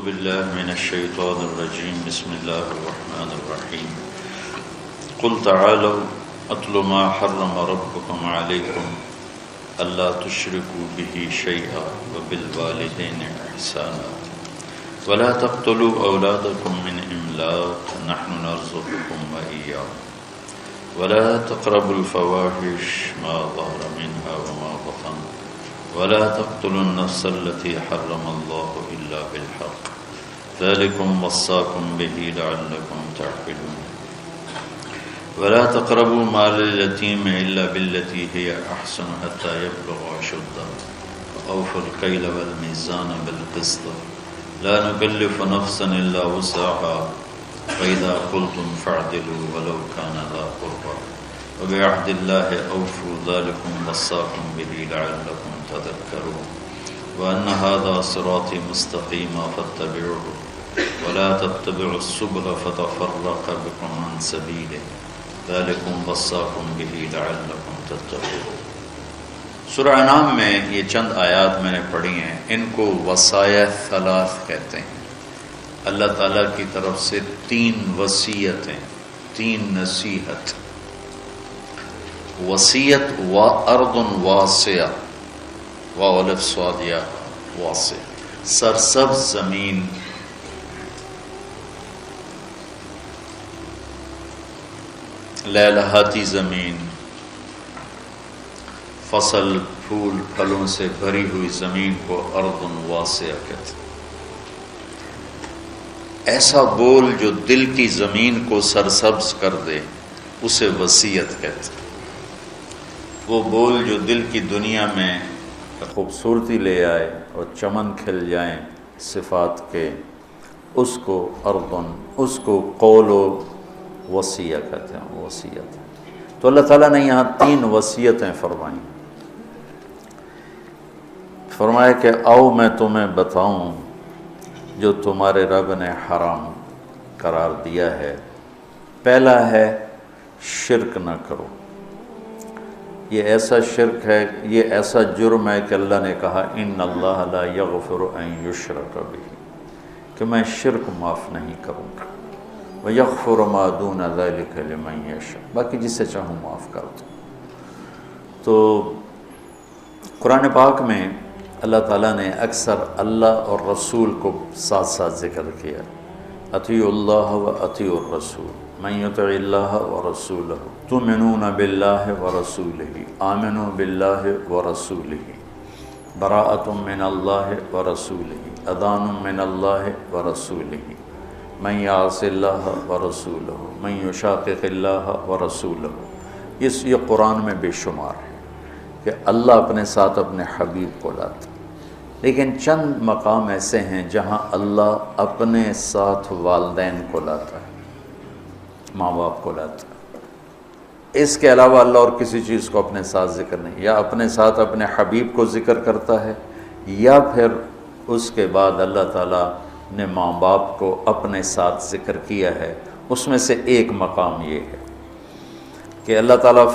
بالله من الشيطان الرجيم بسم الله الرحمن الرحيم قل تعالوا أتل ما حرم ربكم عليكم ألا تشركوا به شيئا وبالوالدين إحسانا ولا تقتلوا أولادكم من إملاق نحن نرزقكم وإياهم ولا تقربوا الفواحش ما ظهر منها وما بطن ولا تقتلوا النفس التي حرم الله إلا بالحق ذلكم وصاكم به لعلكم تعقلون ولا تقربوا مال اليتيم إلا بالتي هي أحسن حتى يبلغ أشده وأوفوا الكيل والميزان بالقسط لا نكلف نفسا إلا وسعها وإذا قلتم فاعدلوا ولو كان ذا قربى وبعهد الله أوفوا ذلكم وصاكم به لعلكم تذكرون وأن هذا صراطي مستقيما فاتبعوه ولا تتبعوا السبل فتفرق بكم عن سبيله ذلكم وصاكم به لعلكم تتقون۔ سورہ انعام میں یہ چند آیات میں نے پڑھی ہیں، ان کو وصایا ثلاث کہتے ہیں۔ اللہ تعالیٰ کی طرف سے 3 وصیتیں، 3 نصیحت۔ وصیت و ارض واسعہ والف صادیہ واسع، سرسبز زمین، لہلہاتی زمین، فصل پھول پھلوں سے بھری ہوئی زمین کو ارض واسعہ کہتے ہیں۔ ایسا بول جو دل کی زمین کو سرسبز کر دے اسے وصیت کہتے ہیں۔ وہ بول جو دل کی دنیا میں خوبصورتی لے آئے اور چمن کھل جائیں صفات کے، اس کو ارضن، اس کو قول و وصیہ کہتے ہیں، وصیت۔ تو اللہ تعالیٰ نے یہاں 3 وصیتیں فرمائیں۔ فرمایا کہ آؤ میں تمہیں بتاؤں جو تمہارے رب نے حرام قرار دیا ہے۔ پہلا ہے شرک نہ کرو۔ یہ ایسا شرک ہے، یہ ایسا جرم ہے کہ اللہ نے کہا ان اللہ لا یغفر ان یشرک بہ، کہ میں شرک معاف نہیں کروں گا، ویغفر ما دون ذلک لمن یشاء، باقی جسے چاہوں معاف کر دوں۔ تو قرآن پاک میں اللہ تعالیٰ نے اکثر اللہ اور رسول کو ساتھ ساتھ ذکر کیا، اطیعوا اللہ و اطیعوا الرسول، من یطع اللہ ورسولہ تؤمنون باللہ ورسولہ آمنوا باللہ ورسولہ براءۃ من اللہ ورسولہ اذان من اللہ ورسولہ من یعص اللہ ورسولہ من یشاقق اللہ ورسولہ۔ یہ قرآن میں بے شمار ہے کہ اللہ اپنے ساتھ اپنے حبیب کو لاتا، لیکن چند مقام ایسے ہیں جہاں اللہ اپنے ساتھ والدین کو لاتا ہے، ماں باپ کو لاتا ہے۔ اس کے علاوہ اللہ اور کسی چیز کو اپنے ساتھ ذکر نہیں، یا اپنے ساتھ اپنے حبیب کو ذکر کرتا ہے، یا پھر اس کے بعد اللہ تعالیٰ نے ماں باپ کو اپنے ساتھ ذکر کیا ہے۔ اس میں سے ایک مقام یہ ہے کہ اللہ تعالیٰ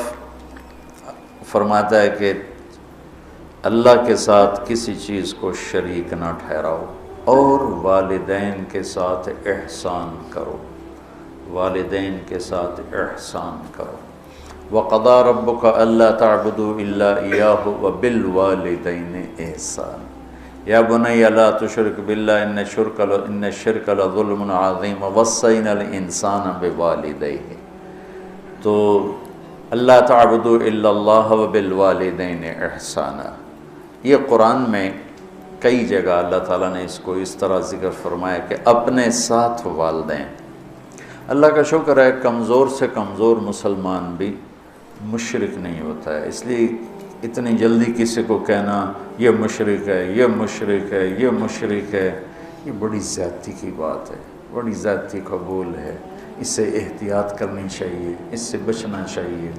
فرماتا ہے کہ اللہ کے ساتھ کسی چیز کو شریک نہ ٹھہراؤ اور والدین کے ساتھ احسان کرو، والدین کے ساتھ احسان کرو۔ وَقَضَىٰ رَبُّكَ أَلَّا تَعْبُدُوا إِلَّا إِيَّاهُ وَبِالْوَالِدَيْنِ إِحْسَانًا يَا بُنَيَّ لَا تُشْرِكْ بِاللَّهِ إِنَّ الشِّرْكَ لَظُلْمٌ عَظِيمٌ وَوَصَّيْنَا الْإِنسَانَ بِوَالِدَيْهِ۔ تو اللہ تعبدوا الا اللہ وبالوالدین احسانا، یہ قرآن میں کئی جگہ اللہ تعالیٰ نے اس کو اس طرح ذکر فرمایا کہ اپنے ساتھ والدین۔ اللہ کا شکر ہے کمزور سے کمزور مسلمان بھی مشرک نہیں ہوتا ہے، اس لیے اتنی جلدی کسی کو کہنا یہ مشرک ہے، یہ مشرک ہے، یہ مشرک ہے، یہ بڑی زیادتی کی بات ہے، بڑی زیادتی قبول ہے۔ اس سے احتیاط کرنی چاہیے، اس سے بچنا چاہیے۔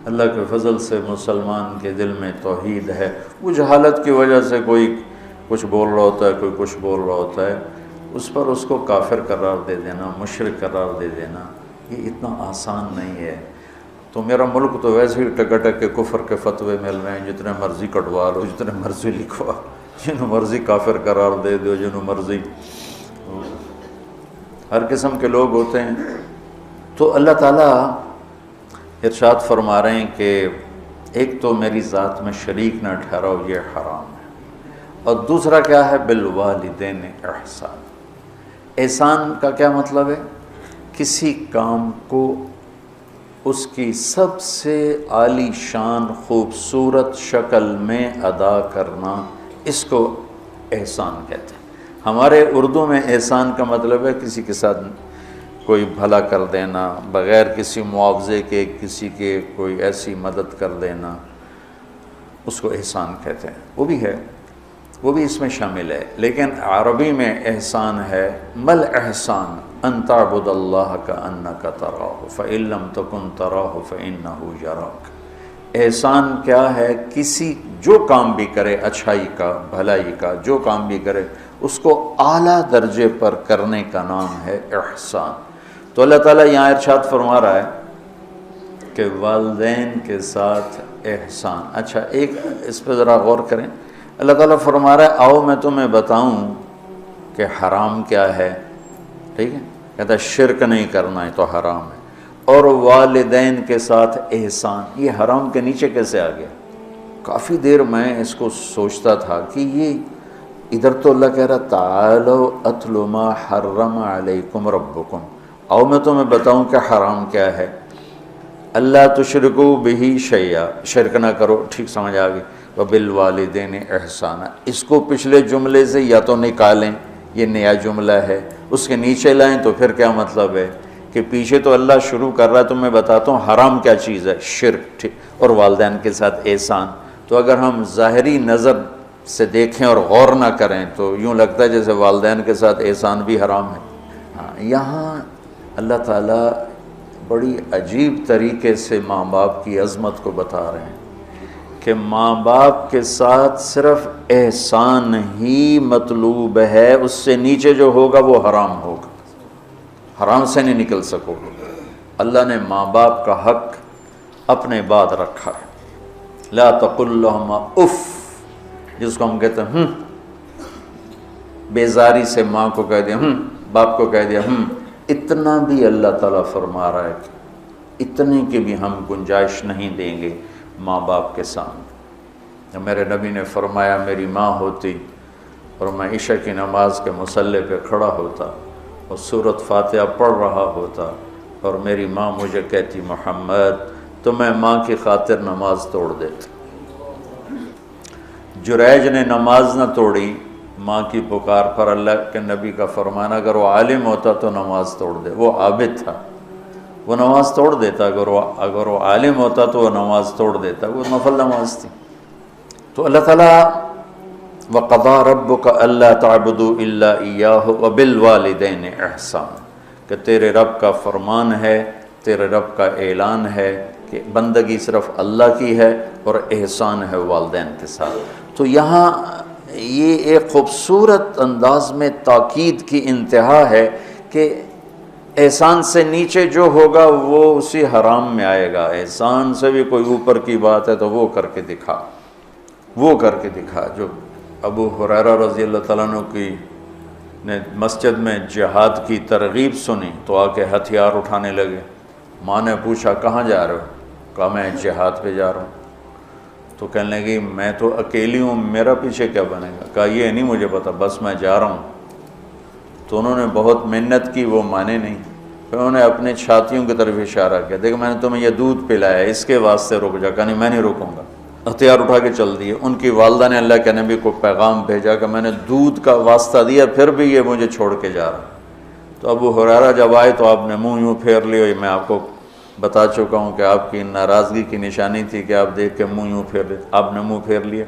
اللہ کے فضل سے مسلمان کے دل میں توحید ہے، وہ جہالت کی وجہ سے کوئی کچھ بول رہا ہوتا ہے، کوئی کچھ بول رہا ہوتا ہے، اس پر اس کو کافر قرار دے دینا، مشرک قرار دے دینا، یہ اتنا آسان نہیں ہے۔ تو میرا ملک تو ویسے ہی ٹکٹک کے کفر کے فتوے مل رہے ہیں، جتنے مرضی کٹوا لو، جتنے مرضی لکھوا، جنہوں مرضی کافر قرار دے دو، جنہوں مرضی ہر قسم کے لوگ ہوتے ہیں. تو اللہ تعالیٰ ارشاد فرما رہے ہیں کہ ایک تو میری ذات میں شریک نہ ٹھہراؤ، یہ حرام ہے، اور دوسرا کیا ہے؟ بالوالدین احسان. احسان کا کیا مطلب ہے؟ کسی کام کو اس کی سب سے عالی شان خوبصورت شکل میں ادا کرنا، اس کو احسان کہتے ہیں. ہمارے اردو میں احسان کا مطلب ہے کسی کے ساتھ کوئی بھلا کر دینا، بغیر کسی معاوضے کے کسی کے کوئی ایسی مدد کر دینا، اس کو احسان کہتے ہیں. وہ بھی ہے، وہ بھی اس میں شامل ہے، لیکن عربی میں احسان ہے مل احسان ان تعبد اللہ کأنک تراہ فإن لم تکن تراہ فإنہ یراک. احسان کیا ہے؟ کسی جو کام بھی کرے، اچھائی کا، بھلائی کا جو کام بھی کرے، اس کو اعلیٰ درجے پر کرنے کا نام ہے احسان. تو اللہ تعالیٰ یہاں ارشاد فرما رہا ہے کہ والدین کے ساتھ احسان. اچھا ایک اس پہ ذرا غور کریں. اللہ تعالیٰ فرما رہا ہے آؤ میں تمہیں بتاؤں کہ حرام کیا ہے. ٹھیک ہے، کہتا ہے شرک نہیں کرنا ہے تو حرام ہے، اور والدین کے ساتھ احسان. یہ حرام کے نیچے کیسے آ گیا؟ کافی دیر میں اس کو سوچتا تھا کہ یہ ادھر تو اللہ کہہ رہا تعالوا اتل ما حرم علیکم ربکم، آؤ میں تمہیں بتاؤں کہ حرام کیا ہے. اللہ تشرکوا بہ شیئا، شرک نہ کرو. ٹھیک سمجھ آ گئی. وبالوالدین احسانا، اس کو پچھلے جملے سے یا تو نکالیں، یہ نیا جملہ ہے، اس کے نیچے لائیں تو پھر کیا مطلب ہے کہ پیچھے تو اللہ شروع کر رہا ہے تو میں بتاتا ہوں حرام کیا چیز ہے، شرک. ٹھیک، اور والدین کے ساتھ احسان. تو اگر ہم ظاہری نظر سے دیکھیں اور غور نہ کریں تو یوں لگتا ہے جیسے والدین کے ساتھ احسان بھی حرام ہے. یہاں اللہ تعالیٰ بڑی عجیب طریقے سے ماں باپ کی عظمت کو بتا رہے ہیں کہ ماں باپ کے ساتھ صرف احسان ہی مطلوب ہے، اس سے نیچے جو ہوگا وہ حرام ہوگا، حرام سے نہیں نکل سکو گے. اللہ نے ماں باپ کا حق اپنے بعد رکھا ہے. لا تقل لہما اف، جس کو ہم کہتے ہیں بیزاری سے ماں کو کہہ دیا باپ کو کہہ دیا اتنا بھی اللہ تعالیٰ فرما رہا ہے کہ اتنے کی بھی ہم گنجائش نہیں دیں گے ماں باپ کے سامنے. میرے نبی نے فرمایا میری ماں ہوتی اور میں عشاء کی نماز کے مصلی پہ کھڑا ہوتا اور سورۃ فاتحہ پڑھ رہا ہوتا اور میری ماں مجھے کہتی محمد، تو میں ماں کی خاطر نماز توڑ دیتا. جریج نے نماز نہ توڑی ماں کی پکار پر. اللہ کے نبی کا فرمانا اگر وہ عالم ہوتا تو نماز توڑ دے. وہ عابد تھا، وہ نماز توڑ دیتا. اگر وہ عالم ہوتا تو وہ نماز توڑ دیتا. وہ نفل نماز تھی. تو اللہ تعالیٰ وَقَضَىٰ رَبُّكَ أَلَّا تَعْبُدُوا إِلَّا إِيَّاهُ وَبِالْوَالِدَيْنِ إِحْسَانًا، کہ تیرے رب کا فرمان ہے، تیرے رب کا اعلان ہے کہ بندگی صرف اللہ کی ہے اور احسان ہے والدین کے ساتھ. تو یہاں یہ ایک خوبصورت انداز میں تاکید کی انتہا ہے کہ احسان سے نیچے جو ہوگا وہ اسی حرام میں آئے گا. احسان سے بھی کوئی اوپر کی بات ہے تو وہ کر کے دکھا، وہ کر کے دکھا. جو ابو ہریرہ رضی اللہ تعالیٰ عنہ کی نے مسجد میں جہاد کی ترغیب سنی تو آ کے ہتھیار اٹھانے لگے. ماں نے پوچھا کہاں جا رہے ہو؟ کہا میں جہاد پہ جا رہا ہوں. تو کہنے لگی میں تو اکیلی ہوں، میرا پیچھے کیا بنے گا؟ کہا یہ نہیں مجھے پتا، بس میں جا رہا ہوں. تو انہوں نے بہت محنت کی، وہ مانے نہیں. پھر انہوں نے اپنے چھاتیوں کی طرف اشارہ کیا، دیکھ میں نے تمہیں یہ دودھ پلایا ہے، اس کے واسطے رک جا. کہا نہیں میں نہیں رکوں گا. ہتھیار اٹھا کے چل دیے. ان کی والدہ نے اللہ کے نبی کو پیغام بھیجا کہ میں نے دودھ کا واسطہ دیا پھر بھی یہ مجھے چھوڑ کے جا رہا. تو ابو ہریرہ جب آئے تو آپ نے منہ یوں پھیر لیا. میں آپ کو بتا چکا ہوں کہ آپ کی ناراضگی کی نشانی تھی کہ آپ دیکھ کے منہ یوں پھیر لے. آپ نے منہ پھیر لیا.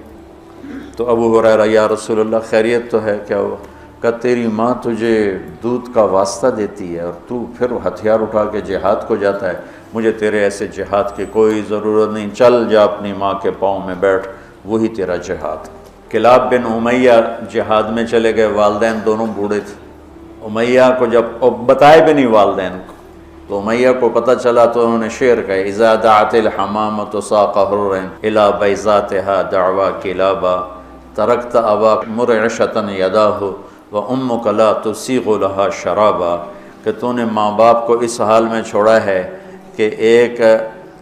تو ابو ہریرہ یا رسول اللہ خیریت تو ہے؟ کیا ہوا؟ کہ تیری ماں تجھے دودھ کا واسطہ دیتی ہے اور تو پھر ہتھیار اٹھا کے جہاد کو جاتا ہے. مجھے تیرے ایسے جہاد کی کوئی ضرورت نہیں، چل جا اپنی ماں کے پاؤں میں بیٹھ، وہی تیرا جہاد. کلاب بن امیہ جہاد میں چلے گئے، والدین دونوں بوڑھے تھے. امیہ کو جب بتائے بھی نہیں والدین کو، تو امیہ کو پتہ چلا تو انہوں نے شعر کہا اذا دعت الحمامۃ ساق حر الی بیضاتها دعوا کلابا ترکت ابا مرعشۃ یداہ وَأُمُّكَ لَا تُسِيغُ لَهَا شَرَابًا، کہ تو نے ماں باپ کو اس حال میں چھوڑا ہے کہ ایک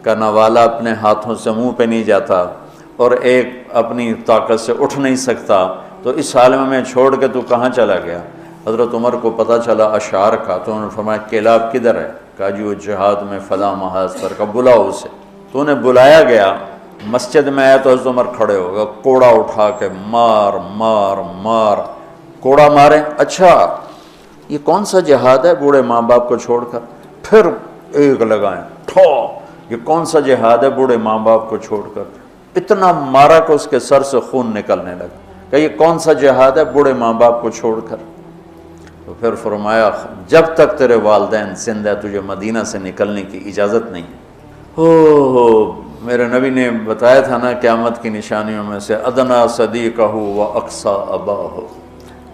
کا نوالا اپنے ہاتھوں سے منہ پہ نہیں جاتا اور ایک اپنی طاقت سے اٹھ نہیں سکتا، تو اس حال میں چھوڑ کے تو کہاں چلا گیا؟ حضرت عمر کو پتہ چلا اشعار کا، تو انہوں نے فرمایا کلاب کدھر ہے؟ کہا جی وہ جہاد میں فلاں محاذ پر، کا بلاؤ اسے۔ تو انہیں بلایا گیا، مسجد میں آیا تو حضرت عمر کھڑے ہو گئے، کوڑا اٹھا کے مار مار مار، کوڑا مارے، اچھا یہ کون سا جہاد ہے بوڑھے ماں باپ کو چھوڑ کر؟ پھر ایک لگائیں ٹھو، یہ کون سا جہاد ہے بوڑھے ماں باپ کو چھوڑ کر؟ اتنا مارا کہ اس کے سر سے خون نکلنے لگا کہ یہ کون سا جہاد ہے بوڑھے ماں باپ کو چھوڑ کر؟ تو پھر فرمایا جب تک تیرے والدین زندہ ہے تجھے مدینہ سے نکلنے کی اجازت نہیں۔ میرے نبی نے بتایا تھا نا قیامت کی نشانیوں میں سے ادنا صدیقہ و اقصا اباہ،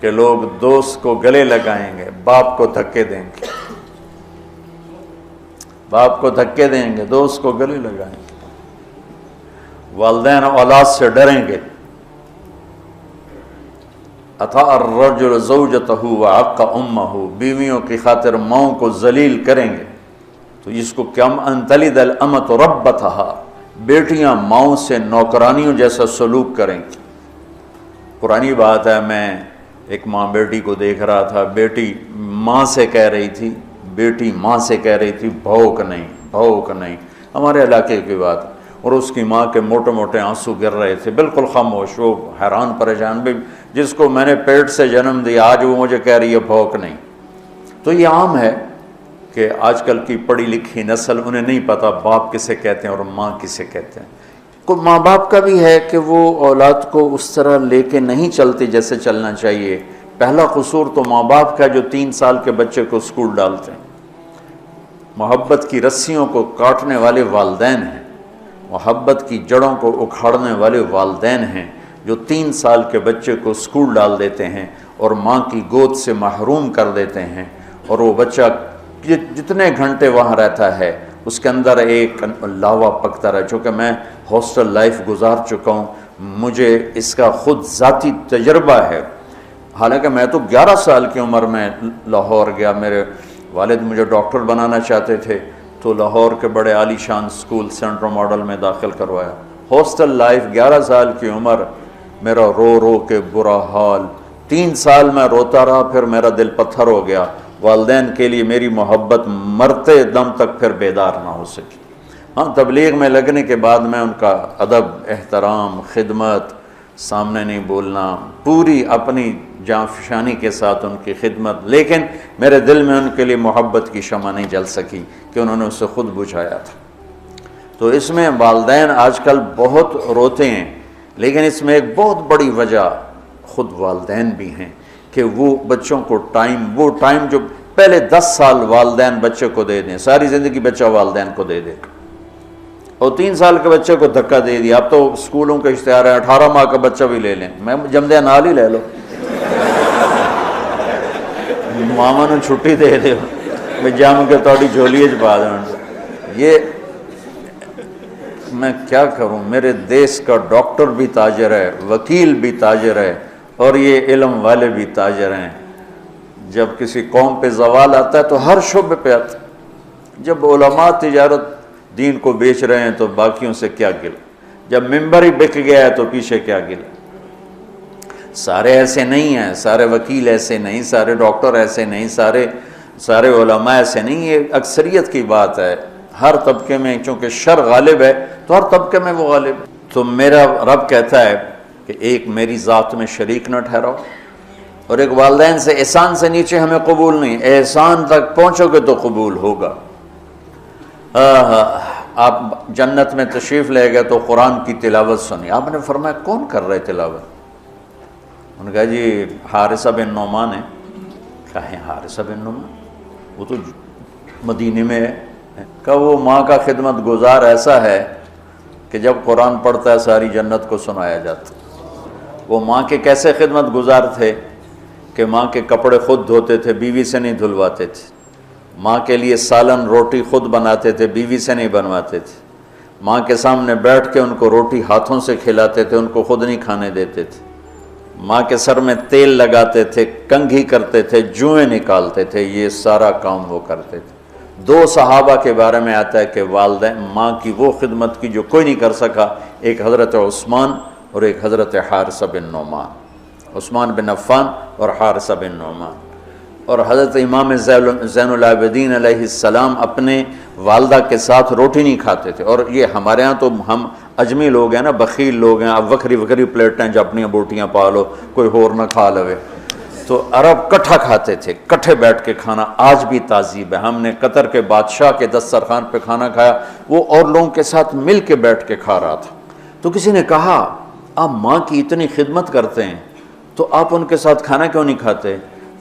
کہ لوگ دوست کو گلے لگائیں گے، باپ کو دھکے دیں گے، باپ کو دھکے دیں گے، دوست کو گلے لگائیں گے، والدین اولاد سے ڈریں گے۔ اطاع الرجل زوجتہ وعق امہ، بیویوں کی خاطر ماؤں کو ذلیل کریں گے، تو جس کو کم ان تلد الامۃ ربتہا، بیٹیاں ماؤں سے نوکرانیوں جیسا سلوک کریں گی۔ پرانی بات ہے، میں ایک ماں بیٹی کو دیکھ رہا تھا، بیٹی ماں سے کہہ رہی تھی، بیٹی ماں سے کہہ رہی تھی بھوک نہیں بھوک نہیں، ہمارے علاقے کی بات، اور اس کی ماں کے موٹے موٹے آنسو گر رہے تھے، بالکل خاموش، وہ حیران پریشان، بھی جس کو میں نے پیٹ سے جنم دیا آج وہ مجھے کہہ رہی ہے بھوک نہیں۔ تو یہ عام ہے کہ آج کل کی پڑھی لکھی نسل انہیں نہیں پتا باپ کسے کہتے ہیں اور ماں کسے کہتے ہیں۔ کوئی ماں باپ کا بھی ہے کہ وہ اولاد کو اس طرح لے کے نہیں چلتے جیسے چلنا چاہیے۔ پہلا قصور تو ماں باپ کا جو 3 سال کے بچے کو اسکول ڈالتے ہیں۔ محبت کی رسیوں کو کاٹنے والے والدین ہیں، محبت کی جڑوں کو اکھاڑنے والے والدین ہیں جو 3 سال کے بچے کو اسکول ڈال دیتے ہیں اور ماں کی گود سے محروم کر دیتے ہیں، اور وہ بچہ جتنے گھنٹے وہاں رہتا ہے اس کے اندر ایک لاوا پکتا رہا۔ چونکہ میں ہاسٹل لائف گزار چکا ہوں، مجھے اس کا خود ذاتی تجربہ ہے۔ حالانکہ میں تو 11 سال کی عمر میں لاہور گیا، میرے والد مجھے ڈاکٹر بنانا چاہتے تھے، تو لاہور کے بڑے عالی شان سکول سینٹرل ماڈل میں داخل کروایا۔ ہاسٹل لائف 11 سال کی عمر، میرا رو رو کے برا حال، 3 سال میں روتا رہا، پھر میرا دل پتھر ہو گیا۔ والدین کے لیے میری محبت مرتے دم تک پھر بیدار نہ ہو سکی۔ ہاں، تبلیغ میں لگنے کے بعد میں ان کا ادب، احترام، خدمت، سامنے نہیں بولنا، پوری اپنی جاں فشانی کے ساتھ ان کی خدمت، لیکن میرے دل میں ان کے لیے محبت کی شمع نہیں جل سکی کہ انہوں نے اسے خود بجھایا تھا۔ تو اس میں والدین آج کل بہت روتے ہیں، لیکن اس میں ایک بہت بڑی وجہ خود والدین بھی ہیں کہ وہ بچوں کو وہ ٹائم جو پہلے 10 سال والدین بچے کو دے دیں، ساری زندگی بچہ والدین کو دے دے، اور 3 سال کے بچے کو دھکا دے دیا۔ اب تو اسکولوں کے اشتہار ہیں 18 ماہ کا بچہ بھی لے لیں، میں جمدے نال ہی لے لو، ماما نے چھٹی دے دے میں جم کے تھوڑی جھولی چ پا دیں۔ یہ میں کیا کروں، میرے دیس کا ڈاکٹر بھی تاجر ہے، وکیل بھی تاجر ہے، اور یہ علم والے بھی تاجر ہیں۔ جب کسی قوم پہ زوال آتا ہے تو ہر شعبے پہ آتا ہے۔ جب علماء تجارت دین کو بیچ رہے ہیں تو باقیوں سے کیا گل، جب ممبر ہی بک گیا ہے تو پیچھے کیا گل۔ سارے ایسے نہیں ہیں، سارے وکیل ایسے نہیں، سارے ڈاکٹر ایسے نہیں، سارے علماء ایسے نہیں، یہ اکثریت کی بات ہے۔ ہر طبقے میں چونکہ شر غالب ہے تو ہر طبقے میں وہ غالب ہے۔ تو میرا رب کہتا ہے کہ ایک میری ذات میں شریک نہ ٹھہراؤ، اور ایک والدین سے احسان سے نیچے ہمیں قبول نہیں، احسان تک پہنچو گے تو قبول ہوگا۔ آپ جنت میں تشریف لے گئے تو قرآن کی تلاوت سنی، آپ نے فرمایا کون کر رہے تلاوت؟ انہوں نے کہا جی حارثہ بن نعمان ہے۔ کہا ہے حارثہ بن نعمان؟ وہ تو مدینے میں ہے۔ کہا وہ ماں کا خدمت گزار ایسا ہے کہ جب قرآن پڑھتا ہے ساری جنت کو سنایا جاتا۔ وہ ماں کے کیسے خدمت گزار تھے کہ ماں کے کپڑے خود دھوتے تھے، بیوی سے نہیں دھلواتے تھے، ماں کے لیے سالن روٹی خود بناتے تھے، بیوی سے نہیں بنواتے تھے، ماں کے سامنے بیٹھ کے ان کو روٹی ہاتھوں سے کھلاتے تھے، ان کو خود نہیں کھانے دیتے تھے۔ ماں کے سر میں تیل لگاتے تھے، کنگھی کرتے تھے، جوئیں نکالتے تھے، یہ سارا کام وہ کرتے تھے۔ 2 صحابہ کے بارے میں آتا ہے کہ والدین ماں کی وہ خدمت کی جو کوئی نہیں کر سکا، ایک حضرت عثمان اور ایک حضرت حارثہ بن نعمان، عثمان بن عفان اور حارثہ بن نعمان۔ اور حضرت امام زین العابدین علیہ السلام اپنے والدہ کے ساتھ روٹی نہیں کھاتے تھے، اور یہ ہمارے ہاں تو ہم اجمی لوگ ہیں نا، بخیل لوگ ہیں، اب وکھری پلیٹیں جو اپنی بوٹیاں پالو کوئی اور نہ کھا لوے، تو عرب کٹھا کھاتے تھے، کٹھے بیٹھ کے کھانا آج بھی تہذیب ہے۔ ہم نے قطر کے بادشاہ کے دسترخوان پہ کھانا کھایا، وہ اور لوگوں کے ساتھ مل کے بیٹھ کے کھا رہا تھا۔ تو کسی نے کہا آپ ماں کی اتنی خدمت کرتے ہیں تو آپ ان کے ساتھ کھانا کیوں نہیں کھاتے؟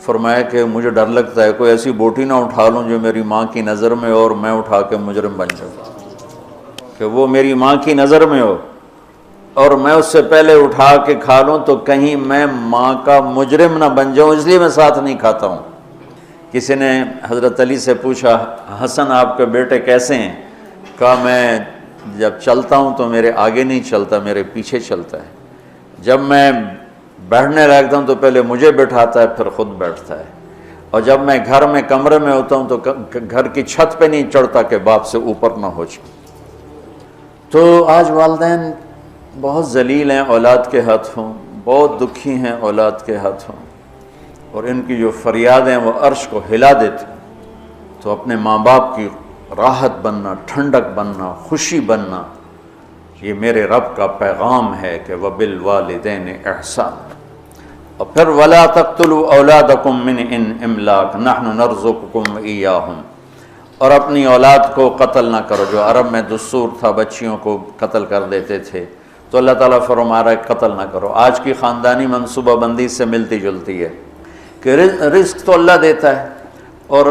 فرمایا کہ مجھے ڈر لگتا ہے کوئی ایسی بوٹی نہ اٹھا لوں جو میری ماں کی نظر میں ہو اور میں اٹھا کے مجرم بن جاؤں، کہ وہ میری ماں کی نظر میں ہو اور میں اس سے پہلے اٹھا کے کھا لوں تو کہیں میں ماں کا مجرم نہ بن جاؤں، اس لیے میں ساتھ نہیں کھاتا ہوں۔ کسی نے حضرت علی سے پوچھا حسن آپ کے بیٹے کیسے ہیں؟ کہا میں جب چلتا ہوں تو میرے آگے نہیں چلتا، میرے پیچھے چلتا ہے، جب میں بیٹھنے لگتا ہوں تو پہلے مجھے بٹھاتا ہے پھر خود بیٹھتا ہے، اور جب میں گھر میں کمرے میں ہوتا ہوں تو گھر کی چھت پہ نہیں چڑھتا کہ باپ سے اوپر نہ ہو جائے۔ تو آج والدین بہت ذلیل ہیں اولاد کے ہاتھوں، بہت دکھی ہیں اولاد کے ہاتھوں، اور ان کی جو فریادیں وہ عرش کو ہلا دیتی۔ تو اپنے ماں باپ کی راحت بننا، ٹھنڈک بننا، خوشی بننا، یہ میرے رب کا پیغام ہے کہ وَبِالْوَالِدَيْنِ إِحْسَانًا۔ اور پھر وَلَا تَقْتُلُوا أَوْلَادَكُم مِّنْ إِمْلَاقٍ نَحْنُ نَرْزُقُكُمْ وَإِيَّاهُمْ۔ اور اپنی اولاد کو قتل نہ کرو، جو عرب میں دستور تھا بچیوں کو قتل کر دیتے تھے، تو اللہ تعالیٰ فرما رہا ہے قتل نہ کرو۔ آج کی خاندانی منصوبہ بندی سے ملتی جلتی ہے کہ رزق تو اللہ دیتا ہے، اور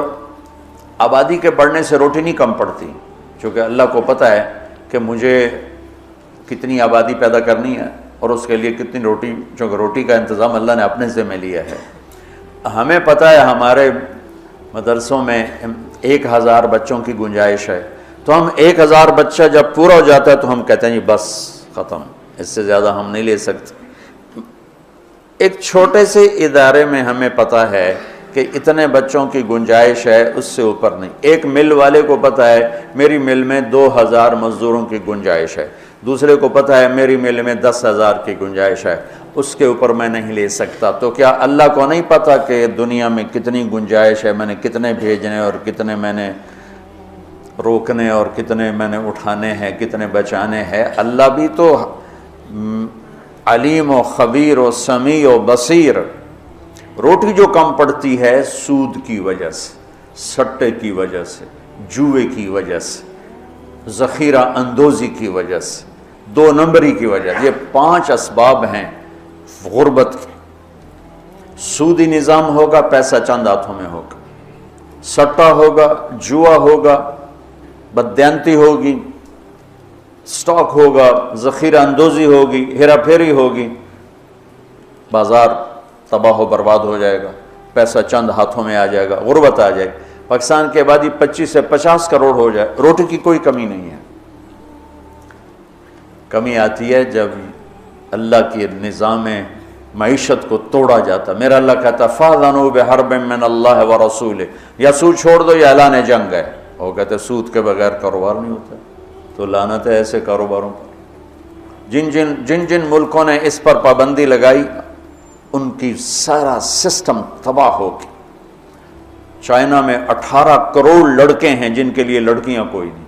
آبادی کے بڑھنے سے روٹی نہیں کم پڑتی، چونکہ اللہ کو پتہ ہے کہ مجھے کتنی آبادی پیدا کرنی ہے اور اس کے لیے کتنی روٹی، چونکہ روٹی کا انتظام اللہ نے اپنے ذمہ لیا ہے۔ ہمیں پتہ ہے ہمارے مدرسوں میں 1000 بچوں کی گنجائش ہے، تو ہم 1000 بچہ جب پورا ہو جاتا ہے تو ہم کہتے ہیں جی بس ختم، اس سے زیادہ ہم نہیں لے سکتے۔ ایک چھوٹے سے ادارے میں ہمیں پتہ ہے کہ اتنے بچوں کی گنجائش ہے، اس سے اوپر نہیں۔ ایک مل والے کو پتہ ہے میری مل میں 2000 مزدوروں کی گنجائش ہے، دوسرے کو پتہ ہے میری مل میں 10,000 کی گنجائش ہے، اس کے اوپر میں نہیں لے سکتا۔ تو کیا اللہ کو نہیں پتہ کہ دنیا میں کتنی گنجائش ہے، میں نے کتنے بھیجنے اور کتنے میں نے روکنے اور کتنے میں نے اٹھانے ہیں، کتنے بچانے ہیں؟ اللہ بھی تو علیم و خبیر و سمیع و بصیر۔ روٹی جو کم پڑتی ہے سود کی وجہ سے، سٹے کی وجہ سے، جوئے کی وجہ سے، ذخیرہ اندوزی کی وجہ سے، 2 نمبری کی وجہ سے، یہ 5 اسباب ہیں غربت کے۔ سودی نظام ہوگا، پیسہ چند ہاتھوں میں ہوگا، سٹا ہوگا، جوا ہوگا، بددیانتی ہوگی، سٹاک ہوگا، ذخیرہ اندوزی ہوگی، ہیرا پھیری ہوگی، بازار تباہ و برباد ہو جائے گا، پیسہ چند ہاتھوں میں آ جائے گا، غربت آ جائے گی۔ پاکستان کی آبادی 25 سے 50 کروڑ ہو جائے، روٹی کی کوئی کمی نہیں ہے۔ کمی آتی ہے جب اللہ کی نظام معیشت کو توڑا جاتا۔ میرا اللہ کہتا فَأْذَنُوا بِحَرْبٍ مِّنَ اللَّهِ وَرَسُولِهِ، یا سود چھوڑ دو یا اعلان جنگ ہے۔ وہ کہتے سود کے بغیر کاروبار نہیں ہوتا، تو لعنت ہے ایسے کاروباروں پر۔ جن جن ملکوں نے اس پر پابندی لگائی ان کی سارا سسٹم تباہ ہو گیا۔ چائنا میں 18 کروڑ لڑکے ہیں جن کے لیے لڑکیاں کوئی نہیں،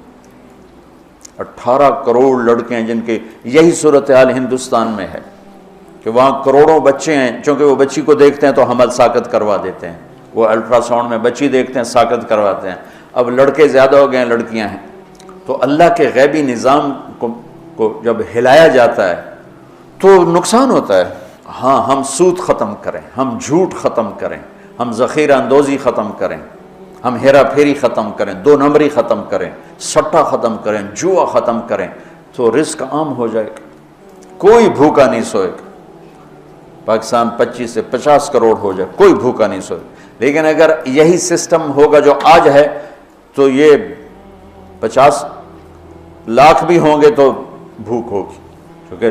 18 کروڑ لڑکے ہیں جن کے، یہی صورتحال ہندوستان میں ہے کہ وہاں کروڑوں بچے ہیں، چونکہ وہ بچی کو دیکھتے ہیں تو حمل ساقط کروا دیتے ہیں، وہ الٹرا ساؤنڈ میں بچی دیکھتے ہیں ساقط کرواتے ہیں۔ اب لڑکے زیادہ ہو گئے ہیں، لڑکیاں ہیں، تو اللہ کے غیبی نظام کو جب ہلایا جاتا ہے تو نقصان ہوتا ہے۔ ہاں ہم سود ختم کریں، ہم جھوٹ ختم کریں، ہم ذخیرہ اندوزی ختم کریں، ہم ہیرا پھیری ختم کریں، 2 نمبری ختم کریں، سٹا ختم کریں، جوا ختم کریں، تو رزق عام ہو جائے گا، کوئی بھوکا نہیں سوئے گا۔ پاکستان 25 سے 50 کروڑ ہو جائے، کوئی بھوکا نہیں سوئے گا۔ لیکن اگر یہی سسٹم ہوگا جو آج ہے تو یہ 50 لاکھ بھی ہوں گے تو بھوک ہوگی، کیونکہ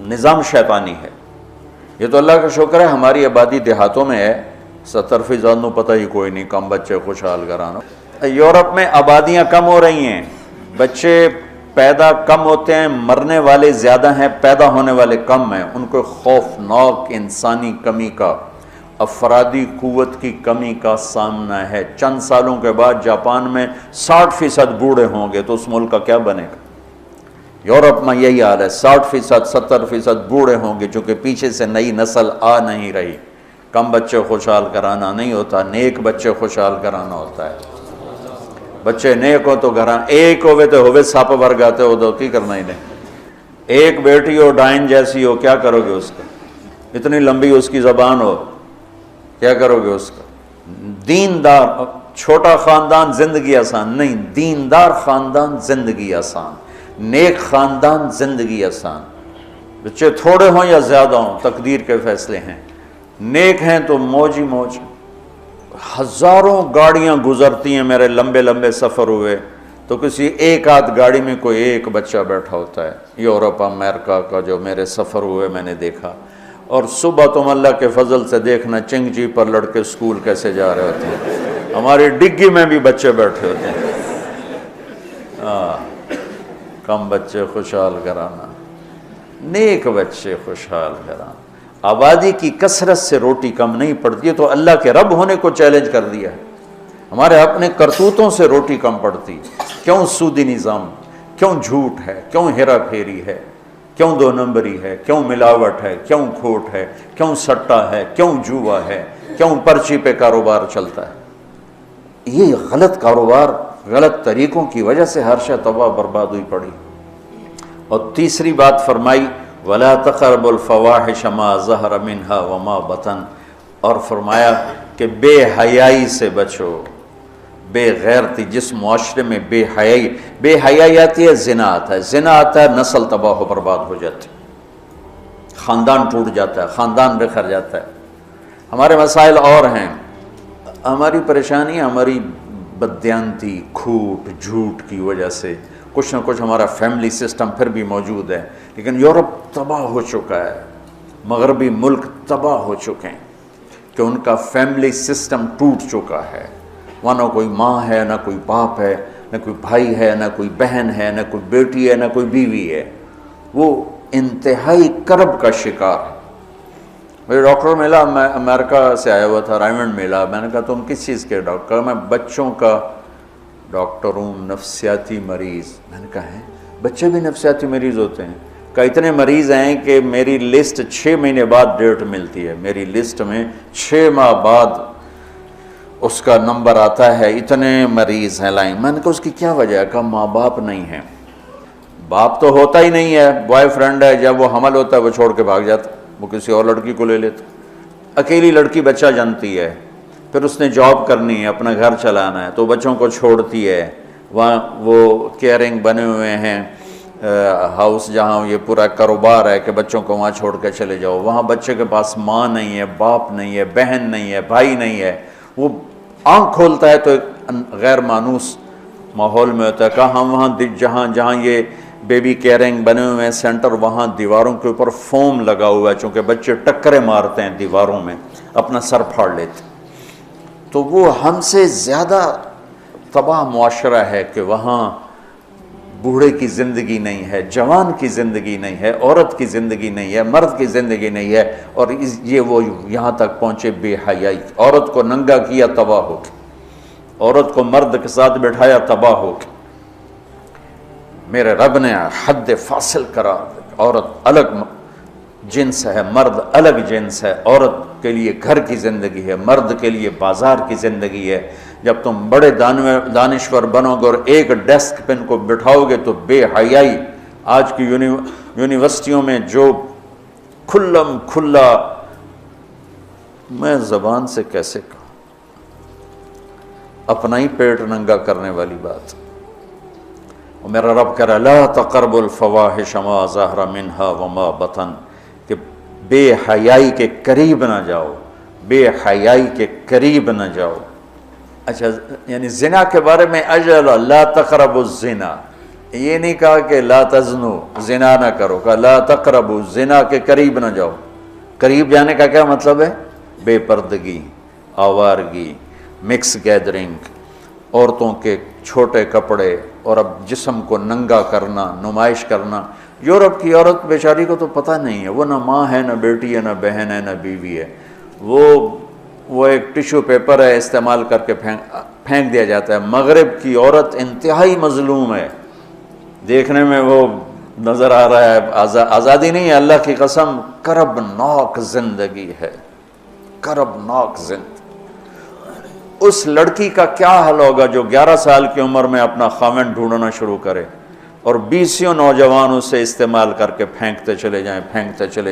نظام شیطانی ہے۔ یہ تو اللہ کا شکر ہے ہماری آبادی دیہاتوں میں ہے، 70% نو پتہ ہی کوئی نہیں، کم بچے خوشحال کرانا۔ یورپ میں آبادیاں کم ہو رہی ہیں، بچے پیدا کم ہوتے ہیں، مرنے والے زیادہ ہیں، پیدا ہونے والے کم ہیں۔ ان کو خوفناک انسانی کمی کا، افرادی قوت کی کمی کا سامنا ہے۔ چند سالوں کے بعد جاپان میں 60% بوڑھے ہوں گے، تو اس ملک کا کیا بنے گا؟ یورپ میں یہی حال ہے، 60%، 70% بوڑھے ہوں گے، چونکہ پیچھے سے نئی نسل آ نہیں رہی۔ کم بچے خوشحال کرانا نہیں ہوتا، نیک بچے خوشحال کرانا ہوتا ہے۔ بچے نیک ہو تو گھراں ایک ہوئے تو ہوئے سپ ورگاتے ہو، تو کی کرنا ہی نہیں۔ ایک بیٹی ہو ڈائن جیسی ہو، کیا کرو گے اس کا؟ اتنی لمبی اس کی زبان ہو، کیا کرو گے اس کا؟ دیندار چھوٹا خاندان زندگی آسان نہیں، دیندار خاندان زندگی آسان، نیک خاندان زندگی آسان۔ بچے تھوڑے ہوں یا زیادہ ہوں، تقدیر کے فیصلے ہیں۔ نیک ہیں تو موج ہی موج۔ ہزاروں گاڑیاں گزرتی ہیں، میرے لمبے لمبے سفر ہوئے تو کسی ایک آدھ گاڑی میں کوئی ایک بچہ بیٹھا ہوتا ہے۔ یورپ امریکہ کا جو میرے سفر ہوئے میں نے دیکھا، اور صبح تم اللہ کے فضل سے دیکھنا چنگ جی پر لڑکے سکول کیسے جا رہے ہوتے ہیں، ہماری ڈگی میں بھی بچے بیٹھے ہوتے ہیں۔ کم بچے خوشحال کرانا، نیک بچے خوشحال کرانا۔ آبادی کی کثرت سے روٹی کم نہیں پڑتی ہے، تو اللہ کے رب ہونے کو چیلنج کر دیا ہے۔ ہمارے اپنے کرتوتوں سے روٹی کم پڑتی، کیوں سودی نظام، کیوں جھوٹ ہے، کیوں ہیرا پھیری ہے، کیوں دو نمبری ہے، کیوں ملاوٹ ہے، کیوں کھوٹ ہے، کیوں سٹا ہے، کیوں جوا ہے، کیوں پرچی پہ کاروبار چلتا ہے۔ یہ غلط کاروبار، غلط طریقوں کی وجہ سے ہر شے تباہ برباد ہوئی پڑی۔ اور تیسری بات فرمائی وَلَا تَقْرَبُوا الْفَوَاحِشَ مَا ظَهَرَ مِنْهَا وَمَا بَطَنَ، اور فرمایا کہ بے حیائی سے بچو، بے غیرتی۔ جس معاشرے میں بے حیائی آتی ہے، زنا آتا ہے، زنا آتا ہے، نسل تباہ و برباد ہو جاتی ہے، خاندان ٹوٹ جاتا ہے، خاندان بکھر جاتا ہے۔ ہمارے مسائل اور ہیں، ہماری پریشانی ہماری بددیانتی، کھوٹ، جھوٹ کی وجہ سے کچھ نہ کچھ ہمارا فیملی سسٹم پھر بھی موجود ہے، لیکن یورپ تباہ ہو چکا ہے، مغربی ملک تباہ ہو چکے ہیں کہ ان کا فیملی سسٹم ٹوٹ چکا ہے۔ وہاں نہ کوئی ماں ہے، نہ کوئی باپ ہے، نہ کوئی بھائی ہے، نہ کوئی بہن ہے، نہ کوئی بیٹی ہے، نہ کوئی بیوی ہے۔ وہ انتہائی کرب کا شکار ہے۔ مجھے ڈاکٹر ملا، میں امریکہ سے آیا ہوا تھا، رائمنڈ ملا۔ میں نے کہا تم کس چیز کے ڈاکٹر؟ میں بچوں کا ڈاکٹر ہوں، نفسیاتی مریض۔ میں نے کہا ہے بچے بھی نفسیاتی مریض ہوتے ہیں؟ کہ اتنے مریض ہیں کہ میری لسٹ 6 مہینے بعد ڈیٹ ملتی ہے، میری لسٹ میں 6 ماہ بعد اس کا نمبر آتا ہے، اتنے مریض ہیں لائن۔ میں نے کہا اس کی کیا وجہ ہے؟ کہا ماں باپ نہیں ہیں۔ باپ تو ہوتا ہی نہیں ہے، بوائے فرینڈ ہے، جب وہ حمل ہوتا ہے وہ چھوڑ کے بھاگ جاتا، وہ کسی اور لڑکی کو لے لیتا۔ اکیلی لڑکی بچہ جانتی ہے، پھر اس نے جاب کرنی ہے، اپنا گھر چلانا ہے، تو بچوں کو چھوڑتی ہے۔ وہاں وہ کیئرنگ بنے ہوئے ہیں ہاؤس، جہاں یہ پورا کاروبار ہے کہ بچوں کو وہاں چھوڑ کے چلے جاؤ۔ وہاں بچے کے پاس ماں نہیں ہے، باپ نہیں ہے، بہن نہیں ہے، بھائی نہیں ہے۔ وہ آنکھ کھولتا ہے تو ایک غیر مانوس ماحول میں ہوتا ہے۔ کہا ہم وہاں جہاں یہ بیبی کیئرنگ بنے ہوئے ہیں سینٹر، وہاں دیواروں کے اوپر فوم لگا ہوا ہے، چونکہ بچے ٹکرے مارتے ہیں دیواروں میں، اپنا سر پھاڑ لیتے۔ تو وہ ہم سے زیادہ تباہ معاشرہ ہے کہ وہاں بوڑھے کی زندگی نہیں ہے، جوان کی زندگی نہیں ہے، عورت کی زندگی نہیں ہے، مرد کی زندگی نہیں ہے۔ اور یہ وہ یہاں تک پہنچے بے حیائی، عورت کو ننگا کیا تباہ ہو کے، عورت کو مرد کے ساتھ بٹھایا تباہ ہو کے۔ میرے رب نے حد فاصل کرا، عورت الگ جنس ہے، مرد الگ جنس ہے۔ عورت کے لیے گھر کی زندگی ہے، مرد کے لیے بازار کی زندگی ہے۔ جب تم بڑے دانشور بنو گے اور ایک ڈیسک پہ ان کو بٹھاؤ گے تو بے حیائی۔ آج کی یونیورسٹیوں میں جو کھلم کھلا، میں زبان سے کیسے کہوں، اپنا ہی پیٹ ننگا کرنے والی بات۔ اور میرا رب کہہ رہا ہے لا تقربوا الفواحش ما ظہر منها وما بطن، کہ بے حیائی کے قریب نہ جاؤ، بے حیائی کے قریب نہ جاؤ۔ اچھا، یعنی زنا کے بارے میں اجل لا تقربوا الزنا، یہ نہیں کہا کہ لا تزنو، زنا نہ کرو، کہا لا تقربوا، زنا کے قریب نہ جاؤ، قریب جانے کا کیا مطلب ہے؟ بے پردگی، آوارگی، مکس گیدرنگ، عورتوں کے چھوٹے کپڑے اور اب جسم کو ننگا کرنا، نمائش کرنا۔ یورپ کی عورت بیچاری کو تو پتہ نہیں ہے، وہ نہ ماں ہے، نہ بیٹی ہے، نہ بہن ہے، نہ بیوی ہے، وہ ایک ٹیشو پیپر ہے، استعمال کر کے پھینک دیا جاتا ہے۔ مغرب کی عورت انتہائی مظلوم ہے، دیکھنے میں وہ نظر آ رہا ہے آزادی نہیں ہے، اللہ کی قسم کربناک زندگی ہے، کربناک زندگی۔ اس لڑکی کا کیا حل ہوگا جو 11 سال کی عمر میں اپنا خاوند ڈھونڈنا شروع کرے اور 20 نوجوان اسے استعمال کر کے پھینکتے چلے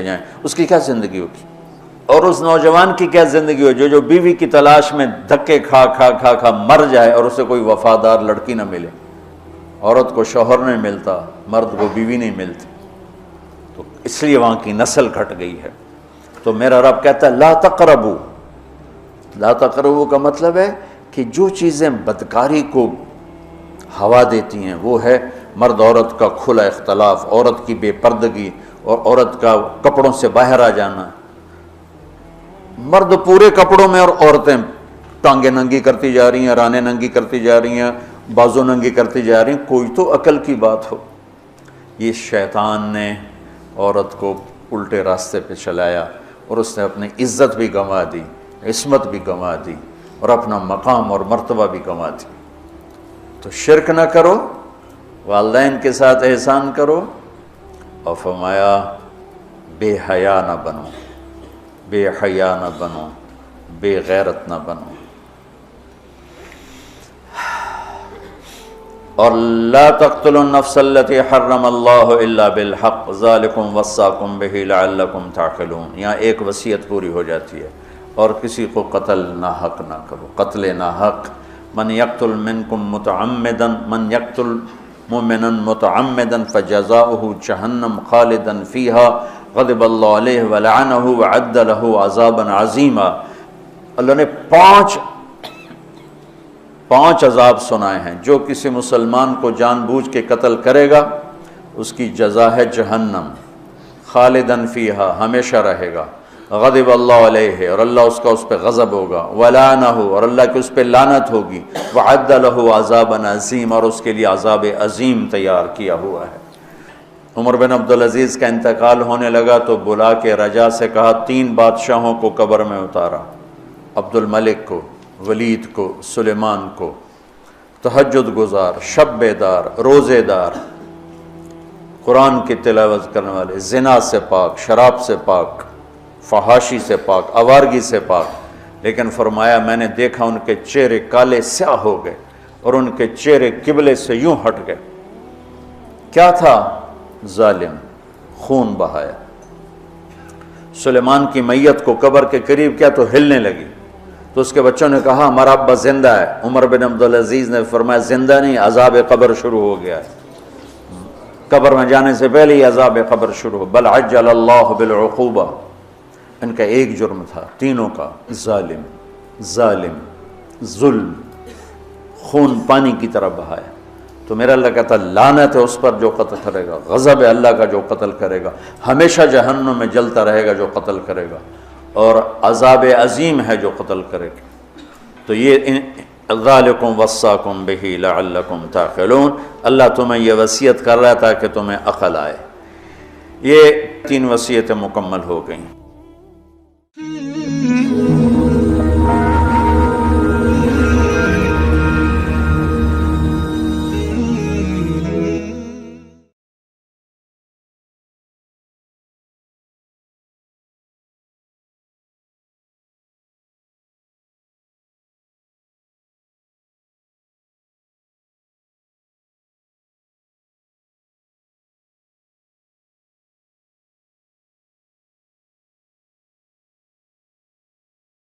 جائیں، اس کی کیا زندگی ہوگی؟ اور اس نوجوان کی کیا زندگی ہو جو بیوی کی تلاش میں دھکے کھا مر جائے اور اسے کوئی وفادار لڑکی نہ ملے۔ عورت کو شوہر نہیں ملتا، مرد کو بیوی نہیں ملتی، تو اس لیے وہاں کی نسل گھٹ گئی ہے۔ تو میرا رب کہتا ہے لا تقربو، لا تقربو کا مطلب ہے کہ جو چیزیں بدکاری کو ہوا دیتی ہیں وہ ہے مرد عورت کا کھلا اختلاف، عورت کی بے پردگی اور عورت کا کپڑوں سے باہر آ جانا۔ مرد پورے کپڑوں میں اور عورتیں ٹانگیں ننگی کرتی جا رہی ہیں، رانیں ننگی کرتی جا رہی ہیں، بازو ننگی کرتی جا رہی ہیں، کوئی تو عقل کی بات ہو۔ یہ شیطان نے عورت کو الٹے راستے پہ چلایا اور اس نے اپنی عزت بھی گنوا دی، عصمت بھی گنوا دی اور اپنا مقام اور مرتبہ بھی گنوا دی۔ تو شرک نہ کرو، والدین کے ساتھ احسان کرو، اور فرمایا بے حیا نہ بنو، بے حیا نہ بنو، بے غیرت نہ بنو۔ اور لا تقتلوا النفس التي حرم اللہ الا بالحق ذالکم وصاکم بہ لعلکم تعقلون۔ یہاں ایک وصیت پوری ہو جاتی ہے، اور کسی کو قتل ناحق نہ کرو، قتل ناحق۔ من یقتل منکم متعمدا، من یقتل مؤمنا متعمدا فجزاؤہ جہنم خالدا فیہا غضب اللہ علیہ ولعنہ وعد لہ عذابا عظیما۔ اللہ نے پانچ عذاب سنائے ہیں۔ جو کسی مسلمان کو جان بوجھ کے قتل کرے گا اس کی جزا ہے جہنم، خالداً فیہا، ہمیشہ رہے گا، غضب اللہ علیہ، اور اللہ اس کا اس پہ غضب ہوگا، ولعنہ، اور اللہ کی اس پہ لعنت ہوگی، وعد لہ عذابا عظیم، اور اس کے لیے عذاب عظیم تیار کیا ہوا ہے۔ عمر بن عبدالعزیز کا انتقال ہونے لگا تو بلا کے رجا سے کہا 3 بادشاہوں کو قبر میں اتارا، عبد الملک کو، ولید کو، سلیمان کو، تہجد گزار، شب بیدار، روزے دار، قرآن کی تلاوت کرنے والے، زنا سے پاک، شراب سے پاک، فحاشی سے پاک، آوارگی سے پاک۔ لیکن فرمایا میں نے دیکھا ان کے چہرے کالے سیاہ ہو گئے اور ان کے چہرے قبلے سے یوں ہٹ گئے۔ کیا تھا؟ ظالم، خون بہایا۔ سلیمان کی میت کو قبر کے قریب کیا تو ہلنے لگی، تو اس کے بچوں نے کہا ہمارا ابا زندہ ہے۔ عمر بن عبدالعزیز نے فرمایا زندہ نہیں، عذاب قبر شروع ہو گیا ہے، قبر میں جانے سے پہلے ہی عذاب قبر شروع ہو۔ بل عجل اللہ بالعقوبہ۔ ان کا ایک جرم تھا تینوں کا، ظالم، ظلم، خون پانی کی طرح بہایا۔ تو میرا اللہ کہتا لعنت ہے اس پر جو قتل کرے گا، غضب ہے اللہ کا جو قتل کرے گا، ہمیشہ جہنم میں جلتا رہے گا جو قتل کرے گا، اور عذاب عظیم ہے جو قتل کرے گا۔ تو یہ ذالکم وصاکم بہ لعلکم تعقلون، اللہ تمہیں یہ وصیت کر رہا ہے تاکہ تمہیں عقل آئے۔ یہ 3 وصیتیں مکمل ہو گئیں۔